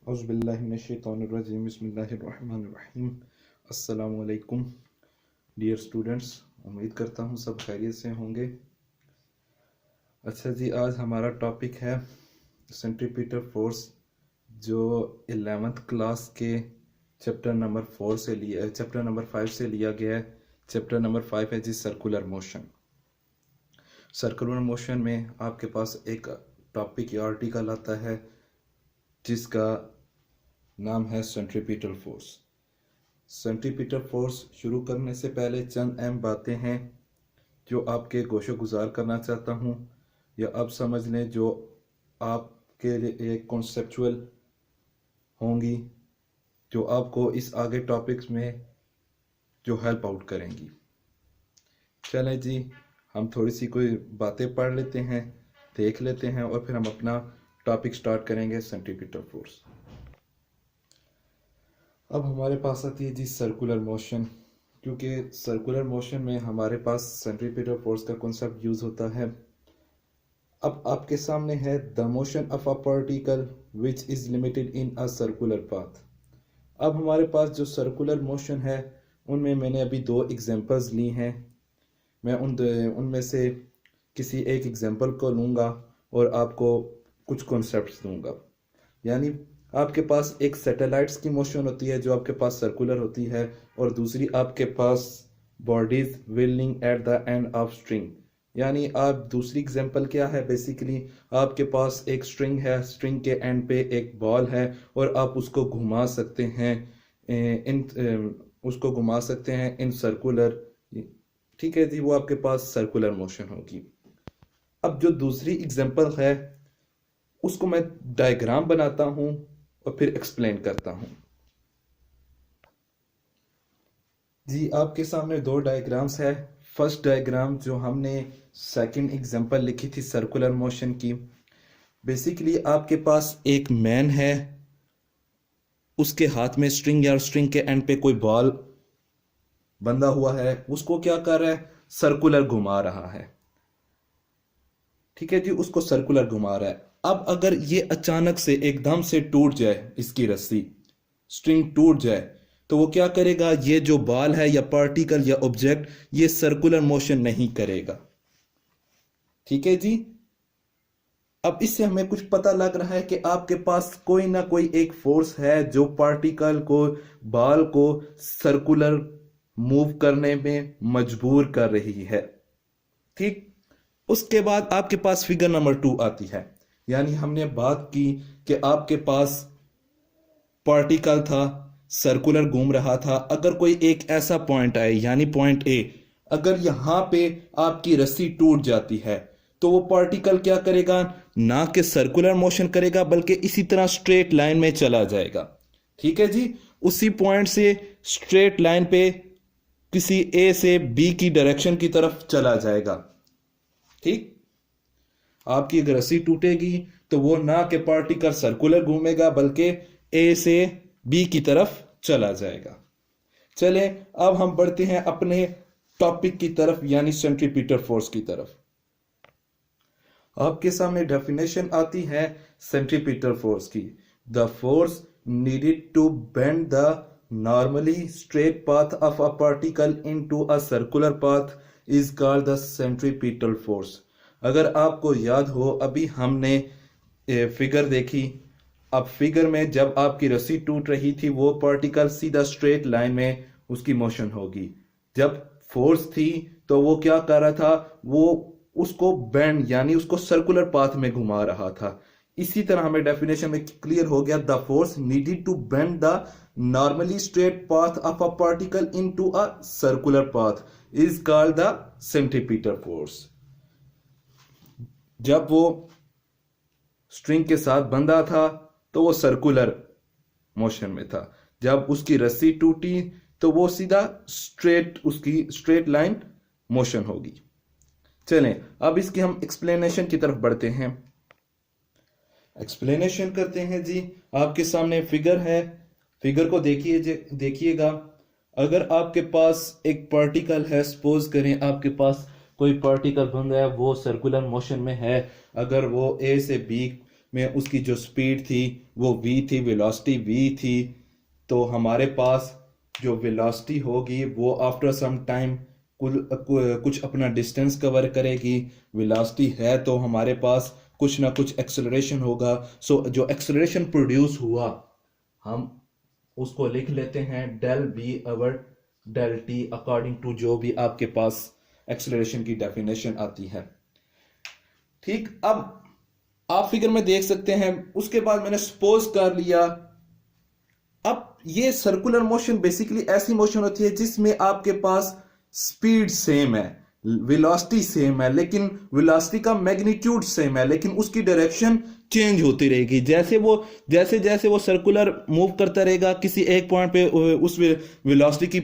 औज़ुबिल्लाहिमिनश्शैतानिर्रजीम बिस्मिल्लाहिर्रहमानिर्रहीम। अस्सलामु अलैकुम डियर स्टूडेंट्स, उम्मीद करता हूँ सब खैरियत से होंगे। अच्छा जी, आज हमारा टॉपिक है सेंट्रीपिटल फोर्स, जो 11th क्लास के चैप्टर नंबर 5 से लिया गया है। चैप्टर नंबर 5 है जी सर्कुलर मोशन। सर्कुलर मोशन में आपके पास एक टॉपिक या आर्टिकल आता है जिसका नाम है सेंट्रीपिटल फोर्स। सेंट्रीपिटल फोर्स शुरू करने से पहले चंद अहम बातें हैं जो आपके गोशो गुजार करना चाहता हूँ, या आप समझ लें जो आपके लिए कॉन्सेप्चुअल होंगी, जो आपको इस आगे टॉपिक्स में जो हेल्प आउट करेंगी। चलें जी, हम थोड़ी सी कोई बातें पढ़ लेते हैं, देख लेते हैं, और फिर हम अपना टॉपिक स्टार्ट करेंगे सेंट्रीपिटल फोर्स। अब हमारे पास आती है जी सर्कुलर मोशन, क्योंकि सर्कुलर मोशन में हमारे पास सेंट्रीपिटल फोर्स का कॉन्सेप्ट यूज होता है। अब आपके सामने है the motion of a particle which is limited in a circular path. अब हमारे पास जो सर्कुलर मोशन है उनमें मैंने अभी 2 एग्जांपल्स ली हैं। मैं उनमें से किसी एक एग्जांपल को लूँगा और आपको कुछ कॉन्सेप्ट्स दूंगा। यानी आपके पास एक सैटेलाइट्स की मोशन होती है जो आपके पास सर्कुलर होती है, और दूसरी आपके पास bodies wheeling at the end of string. यानी आप दूसरी एग्जांपल क्या है, बेसिकली आपके पास एक स्ट्रिंग है, स्ट्रिंग के एंड पे एक बॉल है और आप उसको घुमा सकते हैं इन सर्कुलर। ठीक है जी, वो आपके पास सर्कुलर मोशन होगी। अब जो दूसरी एग्जांपल है उसको मैं डायग्राम बनाता हूं और फिर एक्सप्लेन करता हूं। जी, आपके सामने 2 डायग्राम्स है। फर्स्ट डायग्राम जो हमने सेकंड एग्जांपल लिखी थी सर्कुलर मोशन की, बेसिकली आपके पास एक मैन है, उसके हाथ में स्ट्रिंग या स्ट्रिंग के एंड पे कोई बॉल बंधा हुआ है, उसको क्या कर रहा है, सर्कुलर घुमा रहा है। ठीक है जी, उसको सर्कुलर घुमा रहा है। अब अगर ये अचानक से एकदम से टूट जाए, इसकी रस्सी स्ट्रिंग टूट जाए, तो वो क्या करेगा, ये जो बॉल है या पार्टिकल या ऑब्जेक्ट, ये सर्कुलर मोशन नहीं करेगा। ठीक है जी। अब इससे हमें कुछ पता लग रहा है कि आपके पास कोई ना कोई एक फोर्स है जो पार्टिकल को, बॉल को सर्कुलर मूव करने में मजबूर कर रही है। ठीक। उसके बाद आपके पास फिगर नंबर 2 आती है। यानी हमने बात की कि आपके पास पार्टिकल था, सर्कुलर घूम रहा था। अगर कोई एक ऐसा पॉइंट आए, यानी पॉइंट ए, अगर यहां पे आपकी रस्सी टूट जाती है तो वो पार्टिकल क्या करेगा, ना कि सर्कुलर मोशन करेगा बल्कि इसी तरह स्ट्रेट लाइन में चला जाएगा। ठीक है जी, उसी पॉइंट से स्ट्रेट लाइन पे किसी ए से बी की डायरेक्शन की तरफ चला जाएगा। ठीक। आपकी अगर रस्सी टूटेगी तो वो ना कि पार्टिकल सर्कुलर घूमेगा बल्कि ए से बी की तरफ चला जाएगा। चलें, अब हम बढ़ते हैं अपने टॉपिक की तरफ, यानी सेंट्रीपिटल फोर्स की तरफ। आपके सामने डेफिनेशन आती है सेंट्रीपिटल फोर्स की। The force needed to bend the normally straight path of a particle into a circular path is called the centripetal force. अगर आपको याद हो, अभी हमने फिगर देखी। अब फिगर में जब आपकी रस्सी टूट रही थी, वो पार्टिकल सीधा स्ट्रेट लाइन में उसकी मोशन होगी। जब फोर्स थी तो वो क्या कर रहा था, वो उसको बेंड यानी उसको सर्कुलर पाथ में घुमा रहा था। इसी तरह हमें डेफिनेशन में क्लियर हो गया, the force needed to bend the normally straight path of a particle into a circular path is called the centripetal force. जब वो स्ट्रिंग के साथ बंधा था तो वो सर्कुलर मोशन में था। जब उसकी रस्सी टूटी तो वो सीधा उसकी स्ट्रेट लाइन मोशन होगी। चलें, अब इसकी हम एक्सप्लेनेशन की तरफ बढ़ते हैं। एक्सप्लेनेशन करते हैं जी। आपके सामने फिगर है, फिगर को देखिएगा। अगर आपके पास एक पार्टिकल है, सपोज करें आपके पास कोई पार्टिकल बन रहा है, वो सर्कुलर मोशन में है। अगर वो ए से बी में उसकी जो स्पीड थी वो v थी, वेलोसिटी v थी, तो हमारे पास जो वेलोसिटी होगी वो आफ्टर सम टाइम कुछ अपना डिस्टेंस कवर करेगी। वेलोसिटी है तो हमारे पास कुछ ना कुछ एक्सेलरेशन होगा। सो जो एक्सेलरेशन प्रोड्यूस हुआ हम उसको लिख लेते हैं del B over del T, according to जो भी आपके पास एक्सेलरेशन की डेफिनेशन आती है। ठीक, अब आप फिगर में देख सकते हैं। उसके बाद मैंने सपोज कर लिया, अब ये सर्कुलर मोशन बेसिकली ऐसी मोशन होती है जिसमें आपके पास स्पीड सेम है, वेलोसिटी सेम है, लेकिन वेलोसिटी का मैग्नीट्यूड सेम है, लेकिन उसकी डायरेक्शन चेंज होती रहेगी। जैसे जैसे वो सर्कुलर मूव करता रहेगा किसी एक पॉइंट पे, उस वेलोसिटी की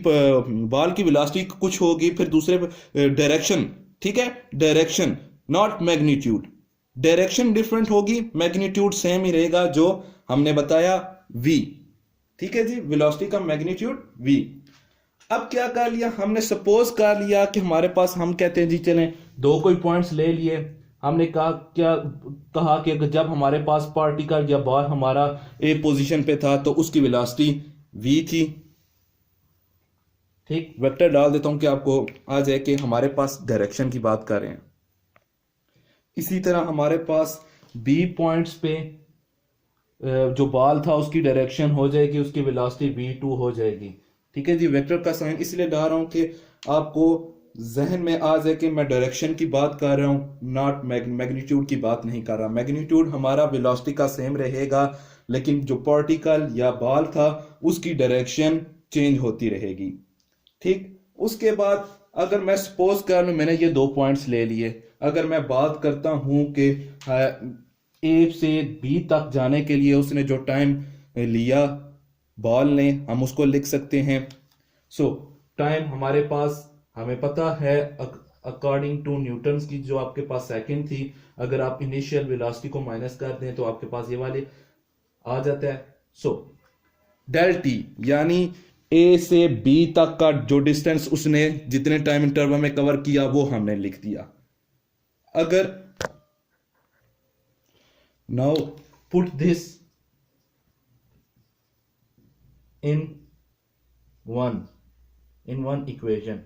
बॉल की वेलोसिटी कुछ होगी, फिर दूसरे डायरेक्शन, ठीक है, direction not magnitude, direction different होगी, मैग्नीट्यूड सेम ही रहेगा जो हमने बताया v। ठीक है जी, वेलोसिटी का मैग्नीट्यूड v। अब क्या कर लिया हमने, सपोज कर लिया कि हमारे पास, हम कहते हैं जी चलें दो कोई पॉइंट्स ले लिए, हमने कहा कि अगर जब हमारे पास पार्टिकल या बॉल हमारा ए पोजीशन पे था तो उसकी वेलोसिटी v थी। ठीक, वेक्टर डाल देता हूं कि आपको आ जाए कि हमारे पास डायरेक्शन की बात कर रहे हैं। इसी तरह हमारे पास बी पॉइंट्स पे जो बॉल था उसकी डायरेक्शन हो जाएगी, उसकी वेलोसिटी v2 हो जाएगी। ठीक है जी, वेक्टर का साइन इसलिए डाल रहा हूं कि आपको जहन में आ जाए कि मैं डायरेक्शन की बात कर रहा हूं, नॉट मैग्नीट्यूड की बात नहीं कर रहा। मैग्नीट्यूड हमारा वेलोसिटी का सेम रहेगा, लेकिन जो पार्टिकल या बॉल था उसकी डायरेक्शन चेंज होती रहेगी। ठीक, उसके बाद अगर मैं सपोज कर लूं, मैंने ये दो पॉइंट्स ले लिए, अगर मैं बात करता हूं कि ए से बी तक जाने के लिए उसने जो टाइम लिया बॉल ने, हम उसको लिख सकते हैं। सो टाइम हमारे पास हमें पता है अकॉर्डिंग टू न्यूटन्स की जो आपके पास सेकंड थी, अगर आप इनिशियल वेलोसिटी को माइनस कर दें तो आपके पास ये वाले आ जाता है। सो डेल टी यानी ए से बी तक का जो डिस्टेंस उसने जितने टाइम इंटरवल में कवर किया वो हमने लिख दिया। अगर now put this in one equation,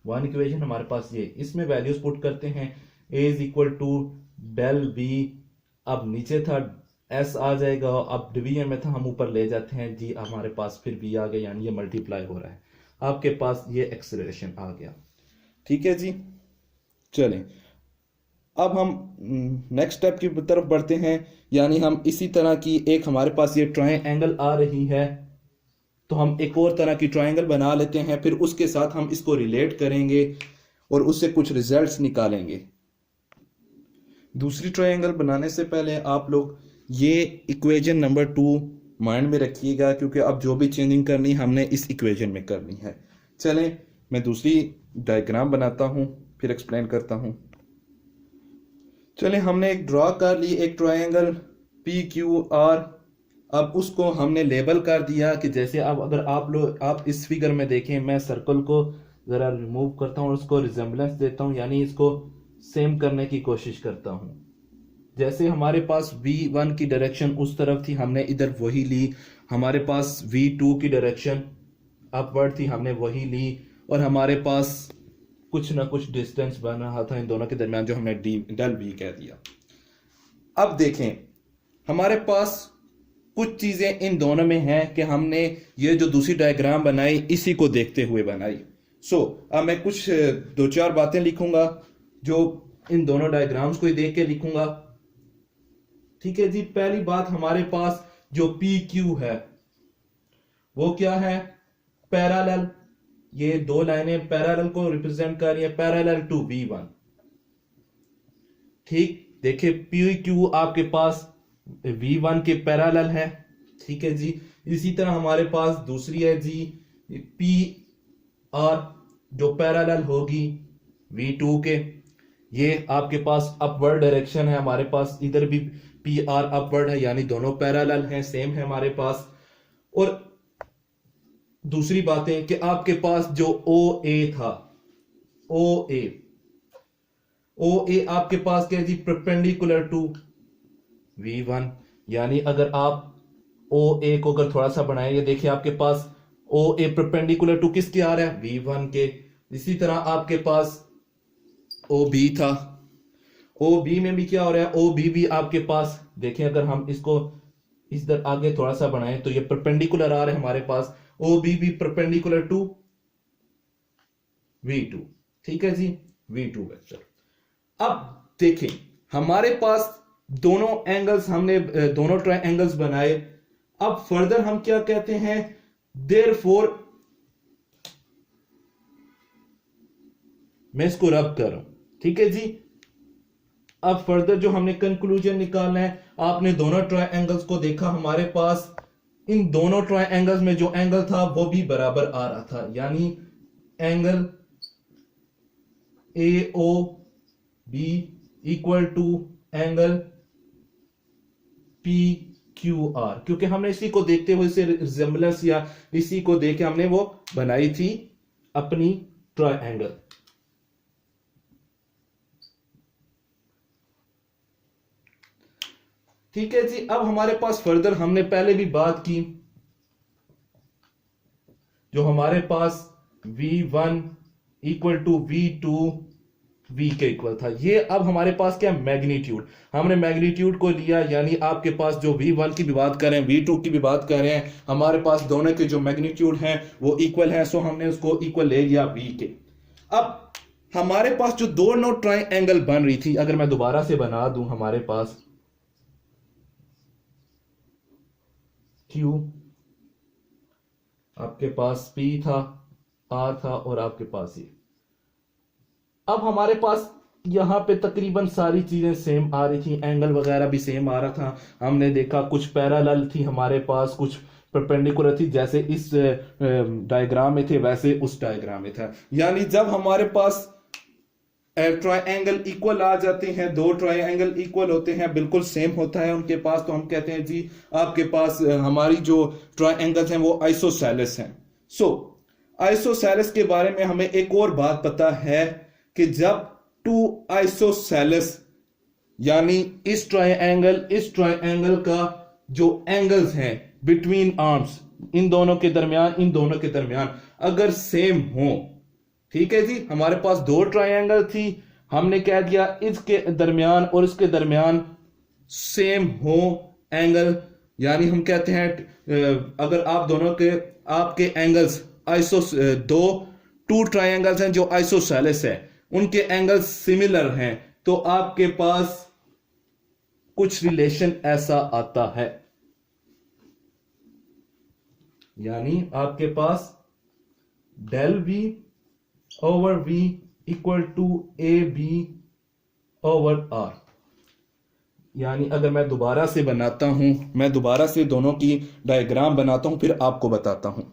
one equation हमारे पास ये, इसमें वैल्यूज पुट करते हैं। a is equal to del B, अब नीचे था s आ जाएगा, अब डिवीजन में था हम ऊपर ले जाते हैं जी, हमारे पास फिर b आ गया, यानी ये मल्टीप्लाई हो रहा है, आपके पास ये एक्सेलरेशन आ गया। ठीक है जी, चलें अब हम नेक्स्ट स्टेप की तरफ बढ़ते हैं। यानी हम इसी तरह की एक हमारे पास ये ट्रायंगल आ रही है, तो हम एक और तरह की ट्रायंगल बना लेते हैं, फिर उसके साथ हम इसको रिलेट करेंगे और उससे कुछ रिजल्ट्स निकालेंगे। दूसरी ट्रायंगल बनाने से पहले आप लोग ये इक्वेशन नंबर 2 माइंड में रखिएगा, क्योंकि अब जो भी चेंजिंग करनी हमने इस इक्वेशन में करनी है। चलें मैं दूसरी डायग्राम बनाता हूं फिर एक्सप्लेन करता हूं। चलें हमने एक ड्रॉ कर ली, एक ट्रायंगल पी क्यू आर। अब उसको हमने लेबल कर दिया कि जैसे अब अगर आप इस फिगर में देखें, मैं सर्कल को जरा रिमूव करता हूं और उसको रिजेंबलेंस देता हूं, यानी इसको सेम करने की कोशिश करता हूं। जैसे हमारे पास v1 की डायरेक्शन उस तरफ थी, हमने इधर वही ली। हमारे पास v2 की डायरेक्शन अपवर्ड थी, हमने वही ली। और हमारे पास कुछ ना कुछ डिस्टेंस बन रहा था इन दोनों के दरमियान, जो हमने डेल v कह दिया। अब देखें हमारे पास कुछ चीजें इन दोनों में हैं कि हमने ये जो दूसरी डायग्राम बनाई इसी को देखते हुए बनाई। अब मैं कुछ दो चार बातें लिखूंगा जो इन दोनों डायग्राम्स को ही देख के लिखूंगा। ठीक है जी, पहली बात हमारे पास जो पी क्यू है वो क्या है, पैरेलल। ये दो लाइनें पैरेलल को रिप्रेजेंट कर रही है, पैरेलल टू V1। ठीक, देखिए पी क्यू आपके पास V1 के पैरेलल है। ठीक है जी, इसी तरह हमारे पास दूसरी है जी पी आर जो पैरेलल होगी V2 के। ये आपके पास अपवर्ड डायरेक्शन है, हमारे पास इधर भी पी आर अपवर्ड है, यानी दोनों पैरेलल हैं, सेम है हमारे पास। और दूसरी बात है कि आपके पास जो ओ ए था, ओ ए आपके पास क्या है जी, परपेंडिकुलर टू V1, यानी अगर आप OA को अगर थोड़ा सा बनाएंगे, देखिए आपके पास OA परपेंडिकुलर टू किसके आ रहा है, V1 के। इसी तरह आपके पास OB था, OB में भी क्या हो रहा है, OB भी आपके पास देखें, अगर हम इसको इस तरह आगे थोड़ा सा बनाएं तो ये परपेंडिकुलर आ रहा है हमारे पास, OB भी परपेंडिकुलर टू V2। ठीक है जी, V2 वेक्टर। अब देखें हमारे पास दोनों एंगल्स, हमने दोनों ट्रायंगल्स बनाए। अब फर्दर हम क्या कहते हैं, देयरफॉर, मैं इसको रब कर रहा हूं, ठीक है जी। अब फर्दर जो हमने कंक्लूजन निकालना है, आपने दोनों ट्रायंगल्स को देखा, हमारे पास इन दोनों ट्रायंगल्स में जो एंगल था वो भी बराबर आ रहा था, यानी angle AOB equal to angle PQR, क्योंकि हमने इसी को देखते हुए इसे रिजेम्बलेंस या इसी को देख हमने वो बनाई थी अपनी ट्रायंगल। ठीक है जी। अब हमारे पास फर्दर हमने पहले भी बात की, जो हमारे पास V1 equal to V2 V के इक्वल था, ये अब हमारे पास क्या मैग्नीट्यूड, हमने मैग्नीट्यूड को लिया, यानी आपके पास जो V1 की भी बात कर रहे हैं, V2 की भी बात कर रहे हैं, हमारे पास दोनों के जो मैग्नीट्यूड हैं वो इक्वल हैं, सो हमने उसको इक्वल ले लिया V के। अब हमारे पास जो दोनों ट्रायंगल बन रही थी, अगर मैं दोबारा से बना दूं, हमारे पास Q, आपके पास P था, R था, और आपके पास ये। अब हमारे पास यहां पे तकरीबन सारी चीजें सेम आ रही थी, एंगल वगैरह भी सेम आ रहा था। हमने देखा कुछ पैरेलल थी हमारे पास, कुछ परपेंडिकुलर थी, जैसे इस डायग्राम में थे वैसे उस डायग्राम में था। यानी जब हमारे पास ट्रायंगल इक्वल आ जाते हैं, दो ट्रायंगल इक्वल होते हैं, बिल्कुल सेम होता है उनके पास, तो हम कहते हैं जी आपके पास हमारी जो ट्रायंगल्स हैं वो आइसोसेलेस हैं। सो आइसोसेलेस के बारे में हमें एक और बात पता है कि जब टू आइसोसेलेस, यानी इस ट्रायंगल का जो एंगल्स हैं बिटवीन आर्म्स, इन दोनों के दरमियान अगर सेम हो, ठीक है जी, हमारे पास दो ट्रायंगल थी, हमने कह दिया इसके दरमियान और इसके दरमियान सेम हो एंगल, यानी हम कहते हैं अगर आप दोनों के आपके एंगल्स टू ट्रायंगल्स हैं जो आइसोसेलेस है, उनके एंगल्स सिमिलर हैं, तो आपके पास कुछ रिलेशन ऐसा आता है, यानी आपके पास del V over V equal to AB over R। यानी अगर मैं दोबारा से बनाता हूं, मैं दोबारा से दोनों की डायग्राम बनाता हूं, फिर आपको बताता हूं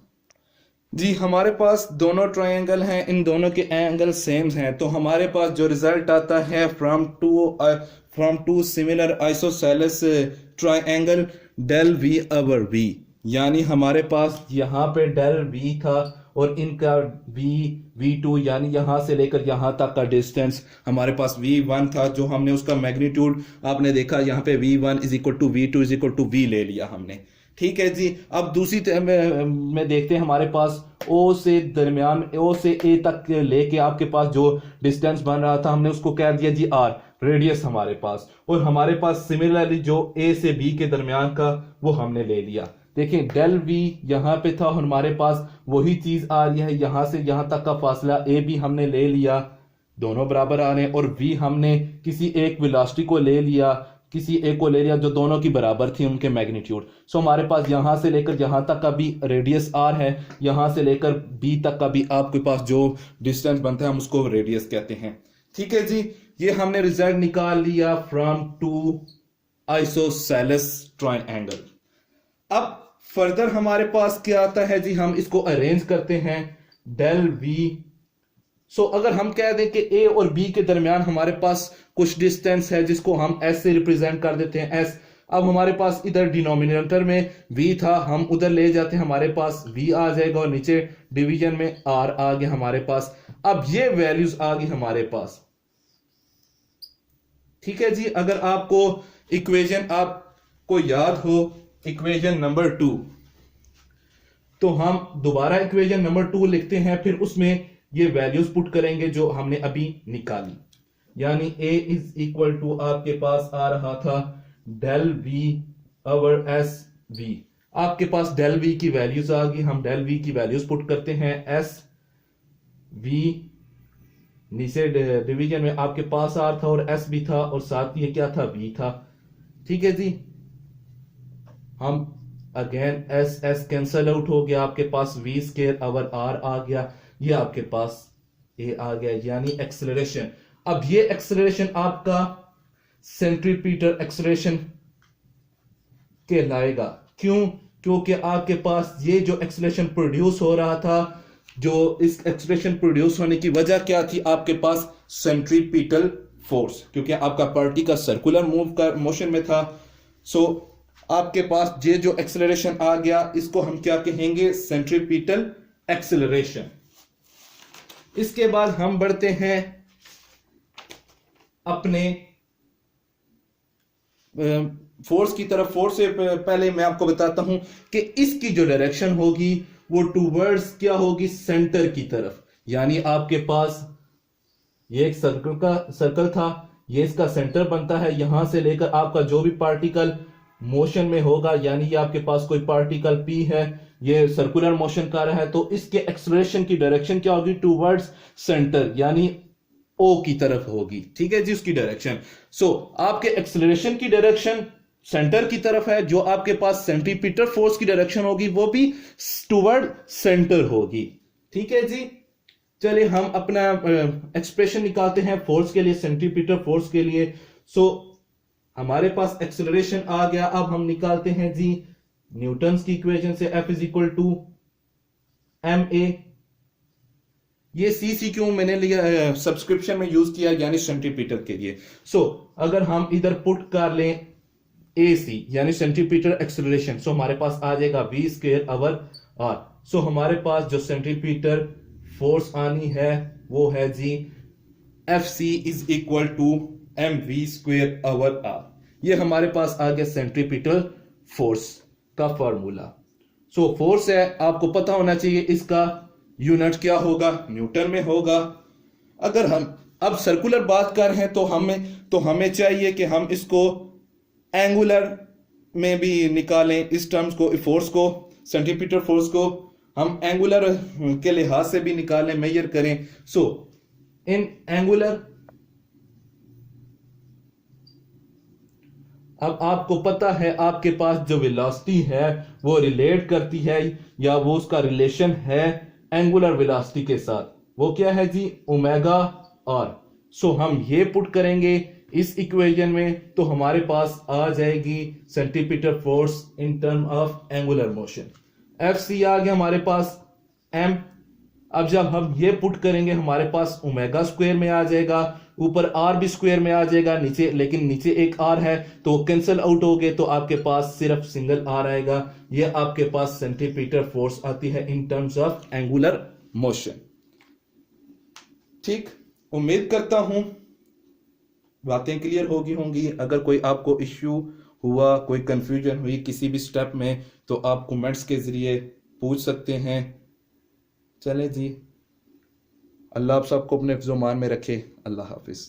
जी। हमारे पास दोनों ट्रायंगल हैं, इन दोनों के एंगल सेम हैं, तो हमारे पास जो रिजल्ट आता है from two similar isosceles triangle del V over V, यानी हमारे पास यहाँ पे डेल V था और इनका V2, यानी यहां से लेकर यहां तक का डिस्टेंस हमारे पास V1 था, जो हमने उसका मैग्नीट्यूड आपने देखा यहाँ पे V1 is equal to V2 is equal to V ले लिया हमने। ठीक है जी। अब दूसरी में देखते हैं, हमारे पास O से A तक लेके आपके पास जो डिस्टेंस बन रहा था, हमने उसको कह दिया जी R, रेडियस हमारे पास, और हमारे पास सिमिलरली जो A से B के दरमियान का वो हमने ले लिया। देखिए डेल V यहां पे था और हमारे पास वही चीज आ रही है, यहां से यहां तक का फासला A भी हमने ले लिया, दोनों बराबर आ रहे हैं, और V हमने किसी एक वेलोसिटी को ले लिया, किसी एक को ले लिया जो दोनों की बराबर थी उनके मैग्नीट्यूड। सो हमारे पास यहां से लेकर यहां तक का भी रेडियस R है, यहां से लेकर B तक का भी आपके पास जो डिस्टेंस बनता है हम उसको रेडियस कहते हैं। ठीक है जी, ये हमने रिजल्ट निकाल लिया फ्रॉम टू आइसोसेलेस ट्रायंगल। अब फर्दर हमारे पास क्या आता है जी, हम इसको अरेंज करते हैं डेल V। सो अगर हम कह दें कि A और B के दरमियान हमारे पास कुछ डिस्टेंस है जिसको हम S से रिप्रेजेंट कर देते हैं S। अब हमारे पास इधर डिनोमिनेटर में V था, हम उधर ले जाते हैं, हमारे पास V आ जाएगा और नीचे डिवीजन में R आ गया हमारे पास। अब ये वैल्यूज आ गई हमारे पास। ठीक है जी। अगर आपको इक्वेशन आपको याद हो, इक्वेशन नंबर 2, तो हम दोबारा इक्वेशन नंबर 2 लिखते हैं, फिर उसमें ये वैल्यूज पुट करेंगे जो हमने अभी निकाली। यानी a इज इक्वल टू आपके पास आ रहा था del v over S v। आपके पास डेल v की वैल्यूज आ गई, हम डेल v की वैल्यूज पुट करते हैं। एस v नीचे डिवीजन में आपके पास आर था और एस भी था और साथ ये क्या था, v था। ठीक है जी, हम again S S cancel out हो गया, आपके पास v स्क्वायर ओवर आर आ गया, ये आपके पास a आ गया, यानी एक्सेलरेशन। अब ये एक्सेलरेशन आपका सेंट्रीपिटल एक्सेलरेशन कहलाएगा। क्यों? क्योंकि आपके पास ये जो एक्सेलरेशन प्रोड्यूस हो रहा था, जो इस एक्सेलरेशन प्रोड्यूस होने की वजह क्या थी, आपके पास सेंट्रीपिटल फोर्स, क्योंकि आपका पार्टिकल सर्कुलर मूव कर मोशन में था। सो आपके पास ये जो एक्सेलरेशन आ गया, इसको हम क्या कहेंगे, सेंट्रीपिटल एक्सेलरेशन। इसके बाद हम बढ़ते हैं अपने फोर्स की तरफ। फोर्स से पहले मैं आपको बताता हूं कि इसकी जो डायरेक्शन होगी वो टूवर्ड्स क्या होगी, सेंटर की तरफ। यानी आपके पास ये एक सर्कल था, ये इसका सेंटर बनता है। यहां से लेकर आपका जो भी पार्टिकल मोशन में होगा, यानी ये आपके पास कोई पार्टिकल p है, ये सर्कुलर मोशन कर रहा है, तो इसके एक्सेलरेशन की डायरेक्शन क्या होगी, टूवर्ड्स सेंटर, यानी ओ की तरफ होगी। ठीक है जी, उसकी डायरेक्शन। सो आपके एक्सेलरेशन की डायरेक्शन सेंटर की तरफ है, जो आपके पास सेंट्रीपिटल फोर्स की डायरेक्शन होगी वो भी टूवर्ड सेंटर होगी। ठीक है जी, चलिए हम अपना एक्सप्रेशन निकालते हैं फोर्स के लिए, सेंट्रीपिटल फोर्स के लिए। सो हमारे पास एक्सेलरेशन आ गया। अब हम निकालते हैं जी न्यूटन्स की इक्वेशन से, F is equal to ma। ये सी क्यों मैंने लिया सब्सक्रिप्शन में यूज किया, यानी सेंट्रीपिटल के लिए। सो अगर हम इधर पुट कर लें AC यानी सेंट्रीपिटल एक्सेलरेशन, सो हमारे पास आ जाएगा v square over r। So हमारे पास जो सेंट्रीपिटल फोर्स आनी है वो है जी FC is equal to mv square over r। ये हमारे पास आ गया सेंट्रीपिटल फोर्स का फॉर्मूला। सो फोर्स है, आपको पता होना चाहिए इसका यूनिट क्या होगा, न्यूटन में होगा। अगर हम अब सर्कुलर बात कर रहे हैं तो हमें चाहिए कि हम इसको एंगुलर में भी निकालें, इस टर्म्स को, फोर्स को, सेंट्रीपिटल फोर्स को हम एंगुलर के लिहाज से भी निकालें, मेजर करें। सो इन एंगुलर, अब आपको पता है आपके पास जो वेलोसिटी है वो रिलेट करती है, या वो उसका रिलेशन है एंगुलर वेलोसिटी के साथ, वो क्या है जी, ओमेगा आर। सो हम ये पुट करेंगे इस इक्वेशन में, तो हमारे पास आ जाएगी centripetal force in term of angular motion. FC आ गया हमारे पास m। अब जब हम ये पुट करेंगे हमारे पास ओमेगा स्क्वायर में आ जाएगा, ऊपर r भी स्क्वायर में आ जाएगा, नीचे लेकिन नीचे एक r है तो कैंसिल आउट हो गए, तो आपके पास सिर्फ सिंगल r आएगा। ये आपके पास सेंट्रीपिटल फोर्स आती है in terms of angular motion. ठीक, उम्मीद करता हूं बातें क्लियर होंगी। अगर कोई आपको इश्यू हुआ, कोई कंफ्यूजन हुई किसी भी स्टेप में, तो आप कमेंट्स के जरिए पूछ सकते हैं। चले जी, अल्लाह आप सबको अपने हिफ्ज़-ओ-मान में रखे। अल्लाह हाफिज।